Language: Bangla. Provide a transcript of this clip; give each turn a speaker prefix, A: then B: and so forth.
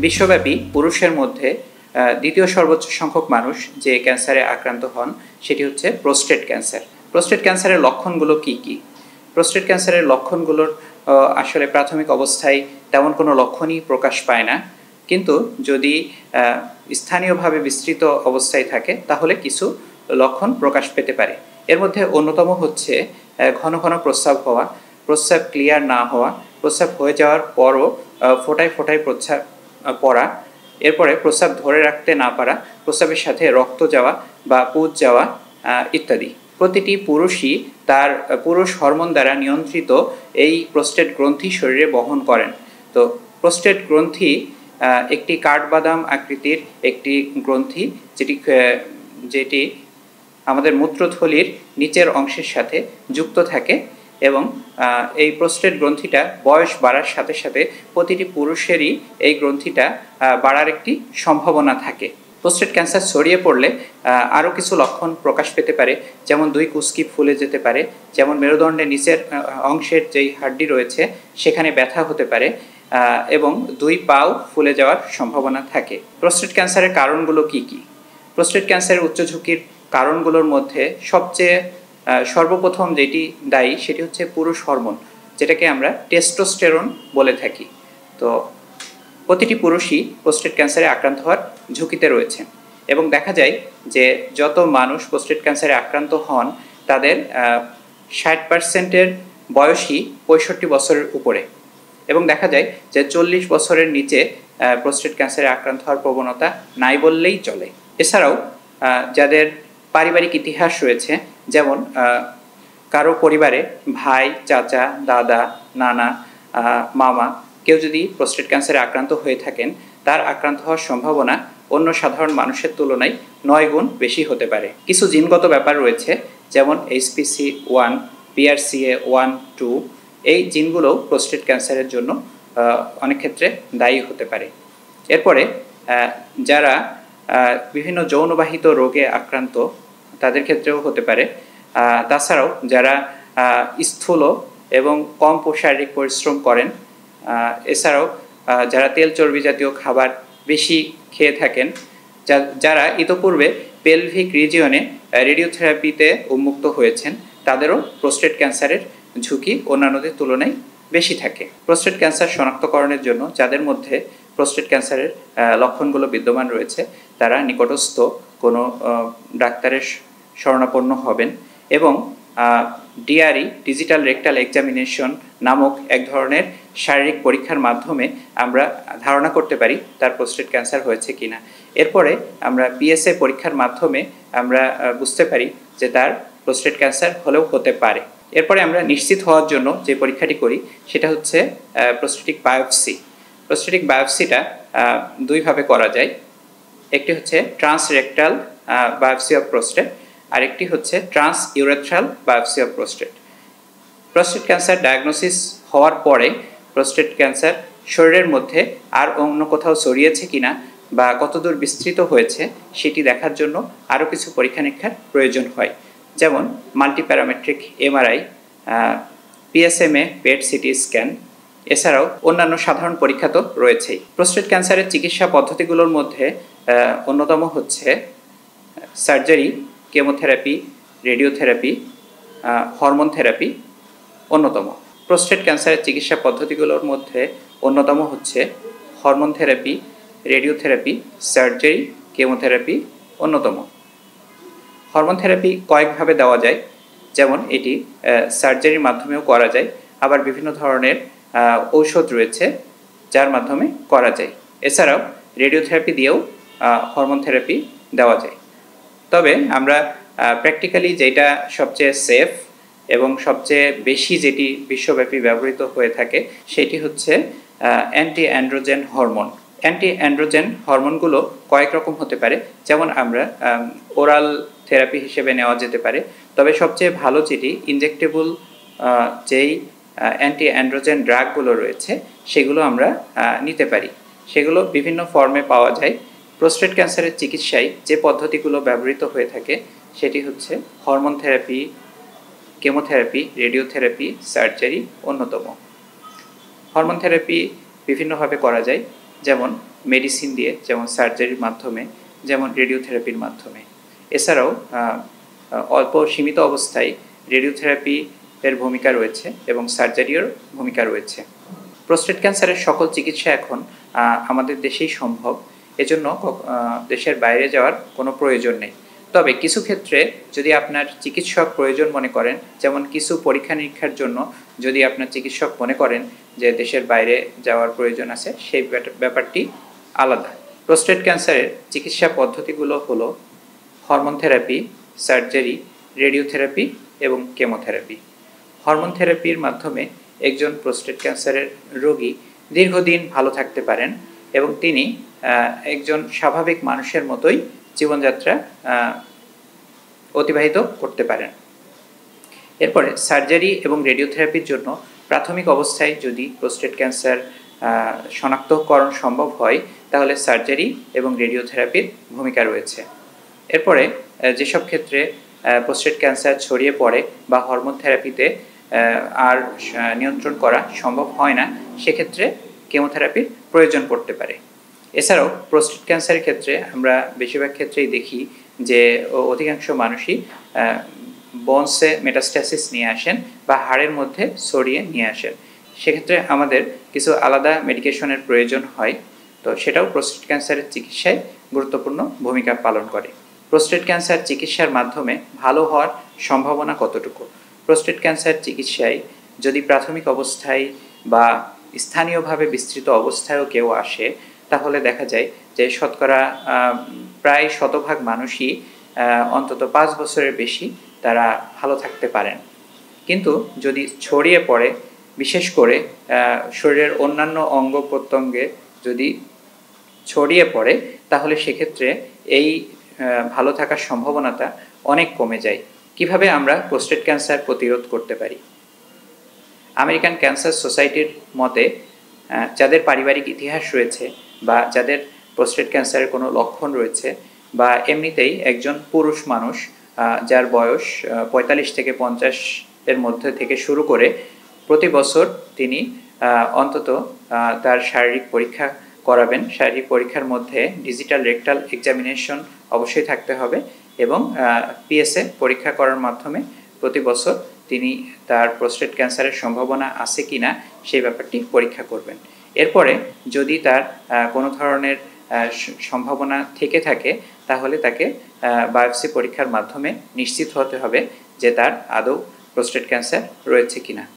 A: বিশ্বব্যাপী পুরুষের মধ্যে দ্বিতীয় সর্বোচ্চ সংখ্যক মানুষ যে ক্যান্সারে আক্রান্ত হন সেটি হচ্ছে প্রোস্টেট ক্যান্সার। প্রোস্টেট ক্যান্সারের লক্ষণগুলো কি কি? প্রোস্টেট ক্যান্সারের লক্ষণগুলোর আসলে প্রাথমিক অবস্থায় তেমন কোনো লক্ষণই প্রকাশ পায় না, কিন্তু যদি স্থানীয়ভাবে বিস্তৃত অবস্থায় থাকে তাহলে কিছু লক্ষণ প্রকাশ পেতে পারে। এর মধ্যে অন্যতম হচ্ছে ঘন ঘন প্রস্রাব হওয়া, প্রস্রাব ক্লিয়ার না হওয়া, প্রস্রাব হয়ে যাওয়ার পরও ফোঁটায় ফোঁটায় প্রস্রাব পড়া, এরপরে প্রস্রাব ধরে রাখতে না পারা, প্রস্রাবের সাথে রক্ত যাওয়া বা পুজ যাওয়া ইত্যাদি। প্রতিটি পুরুষই তার পুরুষ হরমোন দ্বারা নিয়ন্ত্রিত এই প্রোস্টেট গ্রন্থি শরীরে বহন করেন। তো প্রোস্টেট গ্রন্থি একটি কাঠবাদাম আকৃতির একটি গ্রন্থি, যেটি আমাদের মূত্রথলির নিচের অংশের সাথে যুক্ত থাকে এবং এই প্রোস্টেট গ্রন্থিটা বয়স বাড়ার সাথে সাথে প্রতিটি পুরুষেরই এই গ্রন্থিটা বাড়ার একটি সম্ভাবনা থাকে। প্রোস্টেট ক্যান্সার ছড়িয়ে পড়লে আরও কিছু লক্ষণ প্রকাশ পেতে পারে, যেমন দুই কুস্কি ফুলে যেতে পারে, যেমন মেরুদণ্ডের নিচের অংশের যেই হাড্ডি রয়েছে সেখানে ব্যথা হতে পারে এবং দুই পাও ফুলে যাওয়ার সম্ভাবনা থাকে। প্রোস্টেট ক্যান্সারের কারণগুলো কি কি? প্রোস্টেট ক্যান্সারের উচ্চ ঝুঁকির কারণগুলোর মধ্যে সবচেয়ে সর্বপ্রথম যেটি দায়ী সেটি হচ্ছে পুরুষ হরমোন, যেটাকে আমরা টেস্টোস্টেরন বলে থাকি। তো প্রতিটি পুরুষই প্রোস্টেট ক্যান্সারে আক্রান্ত হওয়ার ঝুঁকিতে রয়েছেন এবং দেখা যায় যে যত মানুষ প্রোস্টেট ক্যান্সারে আক্রান্ত হন তাদের 60%-এর বয়সই 65 বছরের উপরে, এবং দেখা যায় যে 40 বছরের নিচে প্রোস্টেট ক্যান্সারে আক্রান্ত হওয়ার প্রবণতা নাই বললেই চলে। এছাড়াও যাদের পারিবারিক ইতিহাস রয়েছে, যেমন কারো পরিবারে ভাই, চাচা, দাদা, নানা, মামা কেউ যদি প্রোস্টেট ক্যান্সারে আক্রান্ত হয়ে থাকেন, তার আক্রান্ত হওয়ার সম্ভাবনা অন্য সাধারণ মানুষের তুলনায় 9 গুণ বেশি হতে পারে। কিছু জিনগত ব্যাপার রয়েছে, যেমন HPC1, BRCA1, 2, এই জিনগুলো প্রোস্টেট ক্যান্সারের জন্য অনেক ক্ষেত্রে দায়ী হতে পারে। এরপরে যারা বিভিন্ন যৌনবাহিত রোগে আক্রান্ত তাদের ক্ষেত্রেও হতে পারে। তাছাড়াও যারা স্থূল এবং কম শারীরিক পরিশ্রম করেন, এছাড়াও যারা তেল চর্বি জাতীয় খাবার বেশি খেয়ে থাকেন, যারা ইতোপূর্বে পেলভিক রিজিয়নে রেডিওথেরাপিতে উন্মুক্ত হয়েছেন, তাদেরও প্রোস্টেট ক্যান্সারের ঝুঁকি অন্যান্যদের তুলনায় বেশি থাকে। প্রোস্টেট ক্যান্সার শনাক্তকরণের জন্য যাদের মধ্যে প্রোস্টেট ক্যান্সারের লক্ষণগুলো বিদ্যমান রয়েছে তারা নিকটস্থ কোনো ডাক্তারের শরণাপন্ন হবেন এবং ডিআরই, ডিজিটাল রেকটাল এক্সামিনেশন নামক এক ধরনের শারীরিক পরীক্ষার মাধ্যমে আমরা ধারণা করতে পারি তার প্রোস্টেট ক্যান্সার হয়েছে কিনা। এরপরে আমরা পিএসএ পরীক্ষার মাধ্যমে আমরা বুঝতে পারি যে তার প্রোস্টেট ক্যান্সার হলেও হতে পারে। এরপরে আমরা নিশ্চিত হওয়ার জন্য যে পরীক্ষাটি করি সেটা হচ্ছে প্রোস্টেটিক বায়োপসি। প্রোস্টেটিক বায়োপসিটা দুইভাবে করা যায়। একটি হচ্ছে ট্রান্সরেক্টাল বায়োপসি অফ প্রোস্টেট, আরেকটি হচ্ছে trans urethral biopsy of prostate. Prostate cancer diagnosis হওয়ার পরে প্রোস্টেট ক্যান্সার শরীরের মধ্যে আর অন্য কোথাও ছড়িয়েছে কিনা বা কতদূর বিস্তৃত হয়েছে সেটি দেখার জন্য আরও কিছু পরীক্ষা নিরীক্ষার প্রয়োজন হয়, যেমন multiparametric MRI, PSMA, PET CT scan, এছাড়াও অন্যান্য সাধারণ পরীক্ষা তো রয়েছেই। প্রোস্টেট ক্যান্সারের চিকিৎসা পদ্ধতিগুলোর মধ্যে অন্যতম হচ্ছে surgery, chemotherapy, radiotherapy, hormone therapy অন্যতম। প্রোস্টেট ক্যান্সারের চিকিৎসা পদ্ধতিগুলোর মধ্যে অন্যতম হচ্ছে hormone therapy, radiotherapy, surgery, chemotherapy অন্যতম। হরমোন থেরাপি কয়েকভাবে দেওয়া যায়, যেমন এটি সার্জারির মাধ্যমেও করা যায়, আবার বিভিন্ন ধরনের ঔষধ রয়েছে যার মাধ্যমে করা যায়। এছাড়াও রেডিওথেরাপি দিয়েও হরমোন থেরাপি দেওয়া যায়। তবে আমরা প্র্যাকটিক্যালি যেটা সবচেয়ে সেফ এবং সবচেয়ে বেশি যেটি বিশ্বব্যাপী ব্যবহৃত হয়ে থাকে সেটি হচ্ছে anti androgen hormone. Anti androgen হরমোনগুলো কয়েক রকম হতে পারে, যেমন আমরা ওরাল থেরাপি হিসেবে নেওয়া যেতে পারে, তবে সবচেয়ে ভালো যেটি ইনজেক্টেবল যেই অ্যান্টি অ্যান্ড্রোজেন ড্রাগগুলো রয়েছে সেগুলো আমরা নিতে পারি। সেগুলো বিভিন্ন ফর্মে পাওয়া যায়। প্রোস্টেট ক্যান্সারের চিকিৎসায় যে পদ্ধতিগুলো ব্যবহৃত হয়ে থাকে সেটি হচ্ছে hormone therapy, chemotherapy, radiotherapy, surgery অন্যতম। হরমোন থেরাপি বিভিন্নভাবে করা যায়, যেমন মেডিসিন দিয়ে, যেমন সার্জারির মাধ্যমে, যেমন রেডিওথেরাপির মাধ্যমে। এছাড়াও অল্প সীমিত অবস্থায় রেডিওথেরাপি এর ভূমিকা রয়েছে এবং সার্জারির ভূমিকা রয়েছে। প্রোস্টেট ক্যান্সারের সকল চিকিৎসা এখন আমাদের দেশেই সম্ভব, এজন্য দেশের বাইরে যাওয়ার কোনো প্রয়োজন নেই। তবে কিছু ক্ষেত্রে যদি আপনার চিকিৎসক প্রয়োজন মনে করেন, যেমন কিছু পরীক্ষা নিরীক্ষার জন্য যদি আপনার চিকিৎসক মনে করেন যে দেশের বাইরে যাওয়ার প্রয়োজন আছে, সেই ব্যাপারটি আলাদা। প্রোস্টেট ক্যান্সারের চিকিৎসা পদ্ধতিগুলো হলো হরমোন থেরাপি, সার্জারি, রেডিওথেরাপি এবং কেমোথেরাপি। হরমোন থেরাপির মাধ্যমে একজন প্রোস্টেট ক্যান্সারের রোগী দীর্ঘদিন ভালো থাকতে পারেন এবং তিনি একজন স্বাভাবিক মানুষের মতোই জীবনযাত্রা অতিবাহিত করতে পারেন। এরপরে সার্জারি এবং রেডিওথেরাপির জন্য প্রাথমিক অবস্থায় যদি প্রোস্টেট ক্যান্সার শনাক্তকরণ সম্ভব হয়, তাহলে সার্জারি এবং রেডিওথেরাপির ভূমিকা রয়েছে। এরপরে যেসব ক্ষেত্রে প্রোস্টেট ক্যান্সার ছড়িয়ে পড়ে বা হরমোন থেরাপিতে আর নিয়ন্ত্রণ করা সম্ভব হয় না, সেক্ষেত্রে কেমোথেরাপির প্রয়োজন পড়তে পারে। এছাড়াও প্রোস্টেট ক্যান্সারের ক্ষেত্রে আমরা বেশিরভাগ ক্ষেত্রেই দেখি যে অধিকাংশ মানুষই বোনসে মেটাস্ট্যাসিস নিয়ে আসেন বা হাড়ের মধ্যে ছড়িয়ে নিয়ে আসেন। সেক্ষেত্রে আমাদের কিছু আলাদা মেডিকেশনের প্রয়োজন হয়, তো সেটাও প্রোস্টেট ক্যান্সারের চিকিৎসায় গুরুত্বপূর্ণ ভূমিকা পালন করে। প্রোস্টেট ক্যান্সার চিকিৎসার মাধ্যমে ভালো হওয়ার সম্ভাবনা কতটুকু? প্রোস্টেট ক্যান্সার চিকিৎসায় যদি প্রাথমিক অবস্থায় বা স্থানীয়ভাবে বিস্তৃত অবস্থায়ও কেউ আসে, তাহলে দেখা যায় যে শতকরা প্রায় শতভাগ মানুষই অন্তত 5 বছরের বেশি তারা ভালো থাকতে পারেন। কিন্তু যদি ছড়িয়ে পড়ে, বিশেষ করে শরীরের অন্যান্য অঙ্গ প্রত্যঙ্গে যদি ছড়িয়ে পড়ে, তাহলে সেক্ষেত্রে এই ভালো থাকার সম্ভাবনাটা অনেক কমে যায়। কিভাবে আমরা প্রোস্টেট ক্যান্সার প্রতিরোধ করতে পারি? আমেরিকান ক্যান্সার সোসাইটির মতে যাদের পারিবারিক ইতিহাস রয়েছে বা যাদের প্রোস্টেট ক্যান্সারের কোনো লক্ষণ রয়েছে, বা এমনিতেই একজন পুরুষ মানুষ যার বয়স 45 থেকে 50 এর মধ্যে থেকে শুরু করে প্রতি বছর তিনি অন্তত তার শারীরিক পরীক্ষা করাবেন। শারীরিক পরীক্ষার মধ্যে ডিজিটাল রেকটাল এক্সামিনেশন অবশ্যই থাকতে হবে এবং পিএসএ পরীক্ষা করার মাধ্যমে প্রতি বছর তিনি তার প্রোস্টেট ক্যান্সারের সম্ভাবনা আছে কিনা সেই ব্যাপারটি পরীক্ষা করবেন। এরপরে যদি তার কোনো ধরনের সম্ভাবনা থেকে থাকে, তাহলে তাকে বায়োপসি পরীক্ষার মাধ্যমে নিশ্চিত হতে হবে যে তার আদৌ প্রোস্টেট ক্যান্সার রয়েছে কিনা।